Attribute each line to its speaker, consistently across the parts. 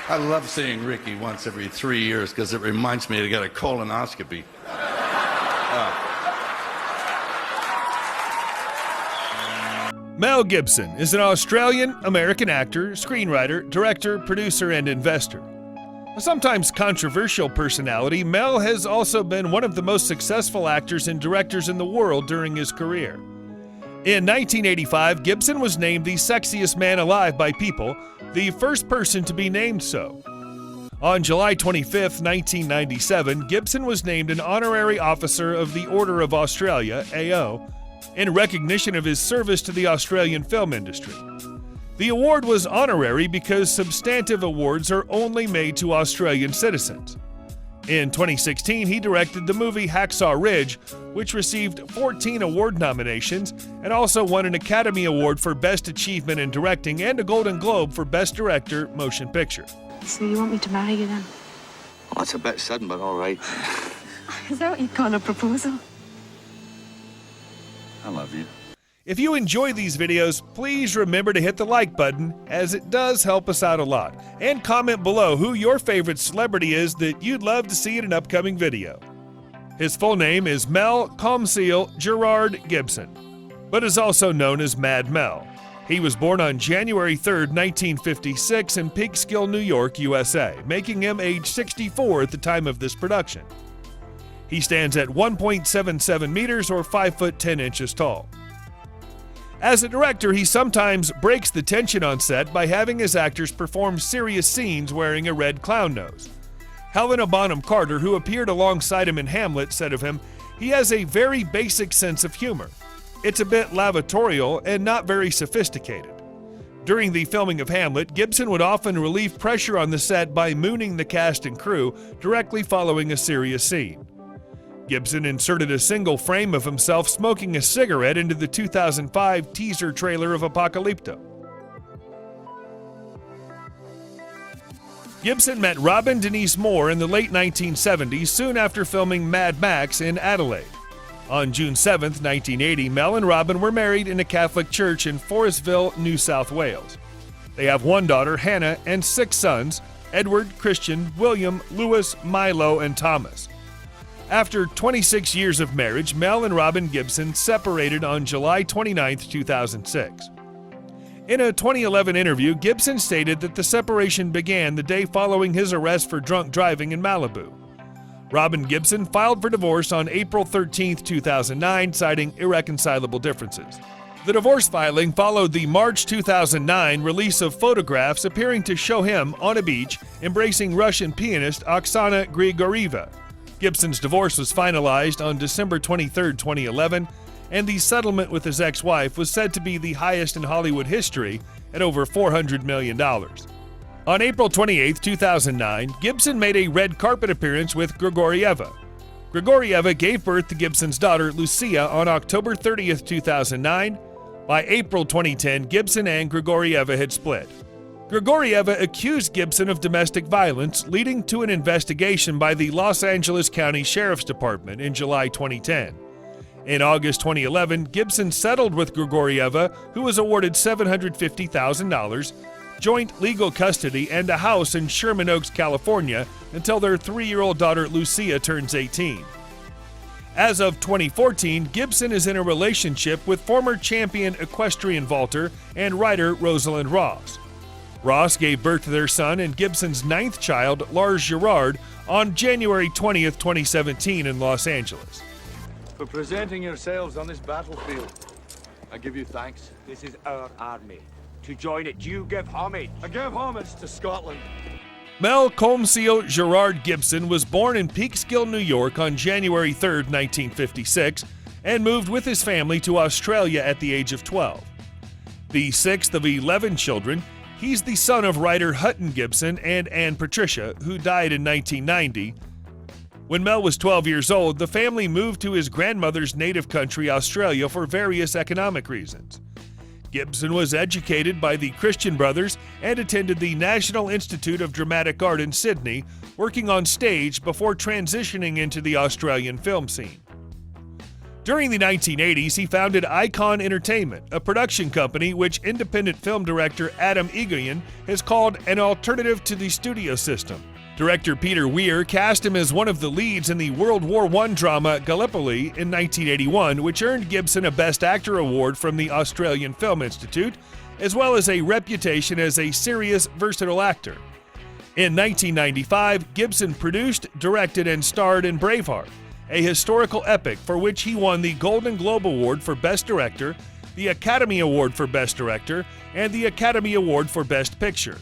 Speaker 1: I love seeing Ricky once every 3 years because it reminds me to get a colonoscopy.
Speaker 2: Mel Gibson is an Australian-American actor, screenwriter, director, producer, and investor. A sometimes controversial personality, Mel has also been one of the most successful actors and directors in the world during his career. In 1985, Gibson was named the sexiest man alive by People, the first person to be named so. On July 25, 1997, Gibson was named an honorary officer of the Order of Australia, AO, in recognition of his service to the Australian film industry. The award was honorary because substantive awards are only made to Australian citizens. In 2016, he directed the movie Hacksaw Ridge, which received 14 award nominations and also won an Academy Award for Best Achievement in Directing and a Golden Globe for Best Director Motion Picture.
Speaker 3: So you want me to marry you then?
Speaker 4: Well, that's a bit sudden, but all right.
Speaker 3: Is that what you call a proposal?
Speaker 4: I love you.
Speaker 2: If you enjoy these videos, please remember to hit the like button, as it does help us out a lot. And comment below who your favorite celebrity is that you'd love to see in an upcoming video. His full name is Mel Comseal Gerard Gibson, but is also known as Mad Mel. He was born on January 3, 1956 in Peekskill, New York, USA, making him age 64 at the time of this production. He stands at 1.77 meters or 5 foot 10 inches tall. As a director, he sometimes breaks the tension on set by having his actors perform serious scenes wearing a red clown nose. Helena Bonham Carter, who appeared alongside him in Hamlet, said of him, "He has a very basic sense of humor. It's a bit lavatorial and not very sophisticated." During the filming of Hamlet, Gibson would often relieve pressure on the set by mooning the cast and crew directly following a serious scene. Gibson inserted a single frame of himself smoking a cigarette into the 2005 teaser trailer of Apocalypto. Gibson met Robin Denise Moore in the late 1970s, soon after filming Mad Max in Adelaide. On June 7, 1980, Mel and Robin were married in a Catholic church in Forestville, New South Wales. They have one daughter, Hannah, and 6 sons, Edward, Christian, William, Louis, Milo, and Thomas. After 26 years of marriage, Mel and Robin Gibson separated on July 29, 2006. In a 2011 interview, Gibson stated that the separation began the day following his arrest for drunk driving in Malibu. Robin Gibson filed for divorce on April 13, 2009, citing irreconcilable differences. The divorce filing followed the March 2009 release of photographs appearing to show him on a beach embracing Russian pianist Oksana Grigorieva. Gibson's divorce was finalized on December 23, 2011, and the settlement with his ex-wife was said to be the highest in Hollywood history at over $400 million. On April 28, 2009, Gibson made a red carpet appearance with Grigorieva. Grigorieva gave birth to Gibson's daughter, Lucia, on October 30, 2009. By April 2010, Gibson and Grigorieva had split. Grigorieva accused Gibson of domestic violence, leading to an investigation by the Los Angeles County Sheriff's Department in July 2010. In August 2011, Gibson settled with Grigorieva, who was awarded $750,000, joint legal custody, and a house in Sherman Oaks, California, until their 3-year-old daughter Lucia turns 18. As of 2014, Gibson is in a relationship with former champion equestrian vaulter and writer Rosalind Ross. Ross gave birth to their son and Gibson's 9th child, Lars Gerard, on January 20, 2017 in Los Angeles.
Speaker 5: For presenting yourselves on this battlefield, I give you thanks.
Speaker 6: This is our army. To join it, you give homage.
Speaker 5: I give homage to Scotland.
Speaker 2: Mel Comseal Gerard Gibson was born in Peekskill, New York on January 3, 1956, and moved with his family to Australia at the age of 12. The 6th of 11 children, he's the son of writer Hutton Gibson and Anne Patricia, who died in 1990. When Mel was 12 years old, the family moved to his grandmother's native country, Australia, for various economic reasons. Gibson was educated by the Christian Brothers and attended the National Institute of Dramatic Art in During the 1980s, he founded Icon Entertainment, a production company which independent film director Adam Egoyan has called an alternative to the studio system. Director Peter Weir cast him as one of the leads in the World War I drama Gallipoli in 1981, which earned Gibson a Best Actor award from the Australian Film Institute, as well as a reputation as a serious, versatile actor. In 1995, Gibson produced, directed, and starred in Braveheart, a historical epic for which he won the Golden Globe Award for Best Director, the Academy Award for Best Director, and the Academy Award for Best Picture.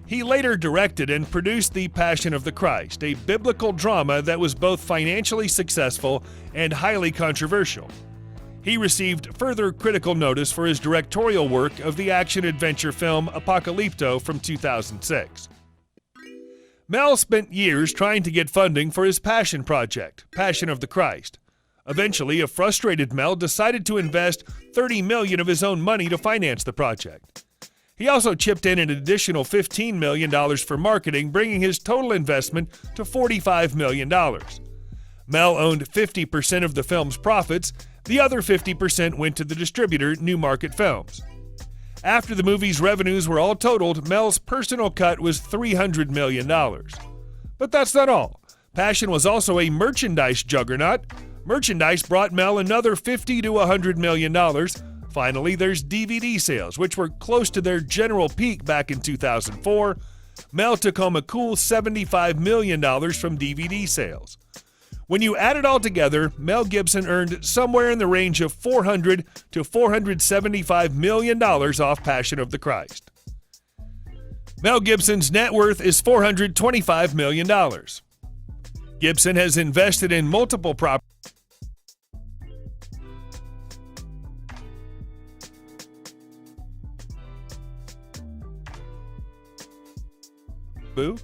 Speaker 2: He later directed and produced The Passion of the Christ, a biblical drama that was both financially successful and highly controversial. He received further critical notice for his directorial work of the action-adventure film Apocalypto from 2006. Mel spent years trying to get funding for his passion project, Passion of the Christ. Eventually, a frustrated Mel decided to invest $30 million of his own money to finance the project. He also chipped in an additional $15 million for marketing, bringing his total investment to $45 million. Mel owned 50% of the film's profits. The other 50% went to the distributor, Newmarket Films. After the movie's revenues were all totaled, Mel's personal cut was $300 million. But that's not all. Passion was also a merchandise juggernaut. Merchandise brought Mel another $50 to $100 million. Finally, there's DVD sales, which were close to their general peak back in 2004. Mel took home a cool $75 million from DVD sales. When you add it all together, Mel Gibson earned somewhere in the range of $400 to $475 million off Passion of the Christ. Mel Gibson's net worth is $425 million. Gibson has invested in multiple properties.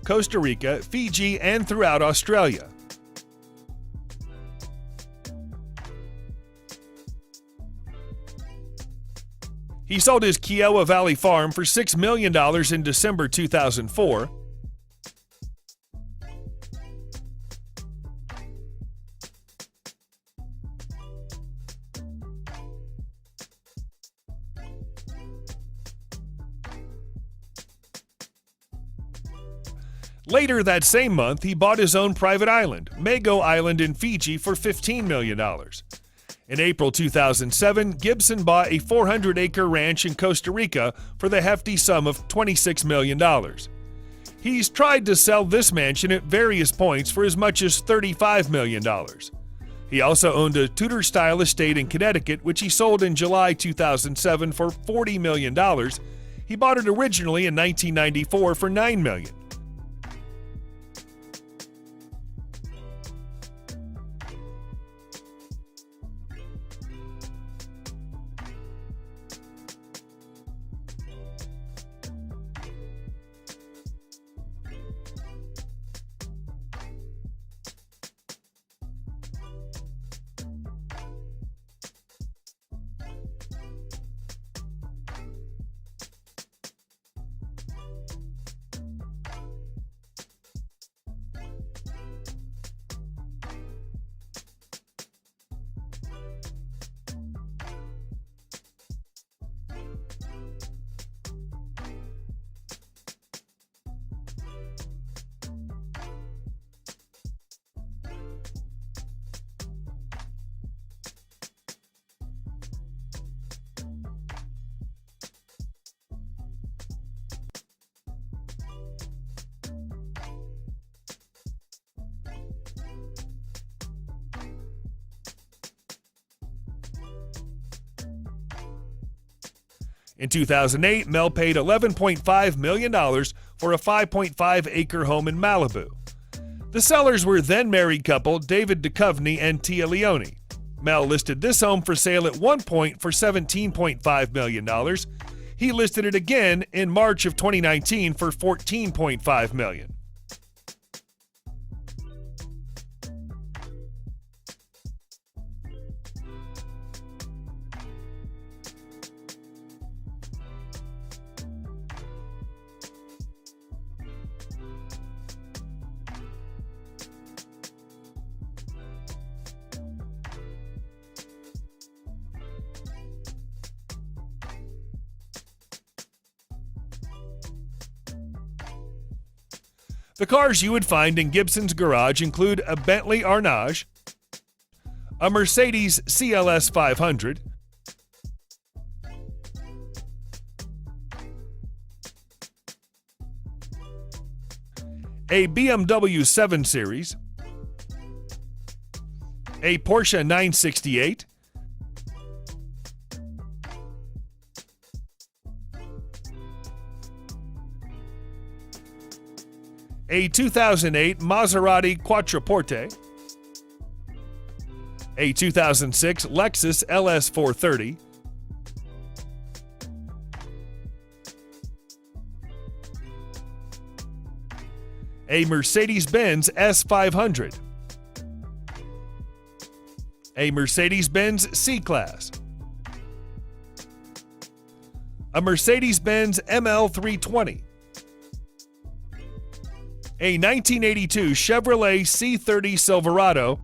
Speaker 2: Costa Rica, Fiji, and throughout Australia. He sold his Kiowa Valley farm for $6 million in December 2004. Later that same month, he bought his own private island, Mago Island in Fiji, for $15 million. In April 2007, Gibson bought a 400-acre ranch in Costa Rica for the hefty sum of $26 million. He's tried to sell this mansion at various points for as much as $35 million. He also owned a Tudor-style estate in Connecticut, which he sold in July 2007 for $40 million. He bought it originally in 1994 for $9 million. In 2008, Mel paid $11.5 million for a 5.5-acre home in Malibu. The sellers were then married couple David Duchovny and Tia Leone. Mel listed this home for sale at one point for $17.5 million. He listed it again in March of 2019 for $14.5 million. The cars you would find in Gibson's garage include a Bentley Arnage, a Mercedes CLS 500, a BMW 7 Series, a Porsche 968, a 2008 Maserati Quattroporte, a 2006 Lexus LS 430, a Mercedes-Benz S500, a Mercedes-Benz C-Class, a Mercedes-Benz ML320, a 1982 Chevrolet C30 Silverado,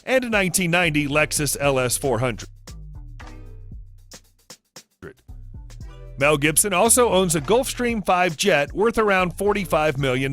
Speaker 2: and a 1990 Lexus LS 400. Mel Gibson also owns a Gulfstream 5 jet worth around $45 million.